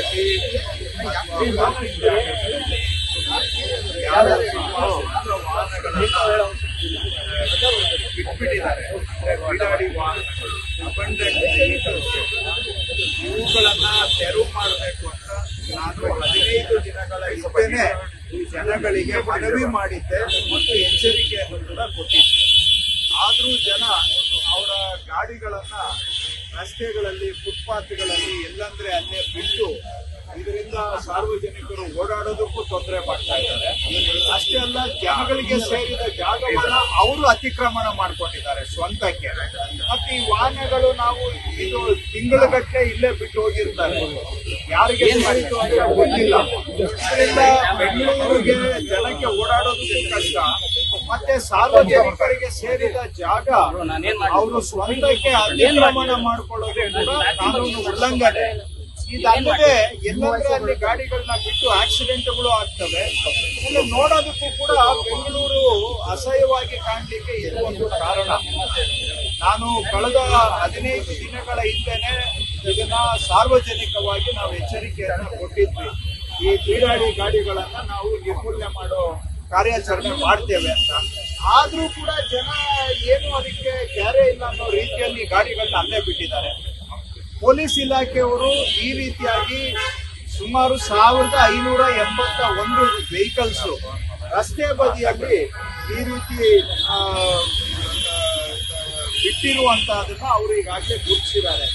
ಗಟ್ಟಿ ಬಿಟ್ಬಿಟ್ಟಿದ್ದಾರೆ. ಬಿಡಾಡಿ ವಾಹನಗಳು, abundant vehicles, ಇವುಗಳನ್ನ ತೆರವು ಮಾಡಬೇಕು ಅಂತ ನಾನು 15 ದಿನಗಳ ಹಿಂದೆನೆ ಜನಗಳಿಗೆ ಮನವಿ ಮಾಡಿದ್ದೆ ಮತ್ತು ಎಚ್ಚರಿಕೆಯನ್ನು ಕೂಡ ಕೊಟ್ಟಿದ್ದೆ. ಆದರೂ ಜನ ಅವರ ಗಾಡಿಗಳನ್ನ ರಸ್ತೆಗಳಲ್ಲಿ, ಫುಟ್ಪಾತ್ಗಳಲ್ಲಿ ಎಲ್ಲಂದ್ರೆ ಅಲ್ಲೇ ಬಿಟ್ಟು ಇದರಿಂದ ಸಾರ್ವಜನಿಕರು ಓಡಾಡೋದಕ್ಕೂ ತೊಂದರೆ ಮಾಡ್ತಾ ಇದ್ದಾರೆ. ಅಷ್ಟೇ ಅಲ್ಲ, ಜನಗಳಿಗೆ ಸೇರಿದ ಜಾಗವನ್ನ ಅವರು ಅತಿಕ್ರಮಣ ಮಾಡ್ಕೊಂಡಿದ್ದಾರೆ ಸ್ವಂತಕ್ಕೆ. ಮತ್ತೆ ಈ ವಾಹನಗಳು ನಾವು ಇದು ತಿಂಗಳುಗಟ್ಟಲೆ ಇಲ್ಲೇ ಬಿಟ್ಟು ಹೋಗಿರ್ತಾರೆ, ಯಾರಿಗೆ ಏನಾಯಿತು ಅಂತ ಗೊತ್ತಿಲ್ಲ. ಇದರಿಂದ ಬೆಂಗಳೂರಿಗೆ ಜನಕ್ಕೆ ಓಡಾಡೋದು ಕಷ್ಟ. ಮತ್ತೆ ಸಾರ್ವಜನಿಕರಿಗೆ ಸೇರಿದ ಜಾಗ ಅವರು ಸ್ವಂತಕ್ಕೆ ಅತಿಕ್ರಮಣ ಮಾಡ್ಕೊಳ್ಳೋದು ಕೂಡ ಕಾನೂನು ಉಲ್ಲಂಘನೆ. ಇದಲ್ಲದೆ ಎಲ್ಲಂದ್ರೆ ಅಲ್ಲಿ ಗಾಡಿಗಳನ್ನ ಬಿಟ್ಟು ಆಕ್ಸಿಡೆಂಟ್ಗಳು ಆಗ್ತವೆ. ನೋಡೋದಕ್ಕೂ ಕೂಡ ಬೆಂಗಳೂರು ಅಸಹ್ಯವಾಗಿ ಕಾಣಲಿಕ್ಕೆ ಇದು ಒಂದು ಕಾರಣ. ನಾನು ಕಳೆದ 15 ದಿನಗಳ ಹಿಂದೆನೆ ಇದನ್ನ ಸಾರ್ವಜನಿಕವಾಗಿ ನಾವು ಎಚ್ಚರಿಕೆಯನ್ನ ಕೊಟ್ಟಿದ್ವಿ. ಈ ಬೀಡಾಡಿ ಗಾಡಿಗಳನ್ನ ನಾವು ನಿರ್ಮೂಲನೆ ಮಾಡೋ ಕಾರ್ಯಾಚರಣೆ ಮಾಡ್ತೇವೆ ಅಂತ. ಆದ್ರೂ ಕೂಡ ಜನ ಏನು ಅದಕ್ಕೆ ಕ್ಯಾರೆ ಇಲ್ಲ ಅನ್ನೋ ರೀತಿಯಲ್ಲಿ ಗಾಡಿಗಳನ್ನ ಅಲ್ಲೇ ಬಿಟ್ಟಿದ್ದಾರೆ. ಪೊಲೀಸ್ ಇಲಾಖೆಯವರು ಈ ರೀತಿಯಾಗಿ ಸುಮಾರು 1581 ವೆಹಿಕಲ್ಸ್ ರಸ್ತೆ ಬದಿಯಲ್ಲಿ ಈ ರೀತಿ ಬಿಟ್ಟಿರುವಂತಹದನ್ನ ಅವರು ಈಗಾಗಲೇ ಗುರುತಿಸಿದ್ದಾರೆ.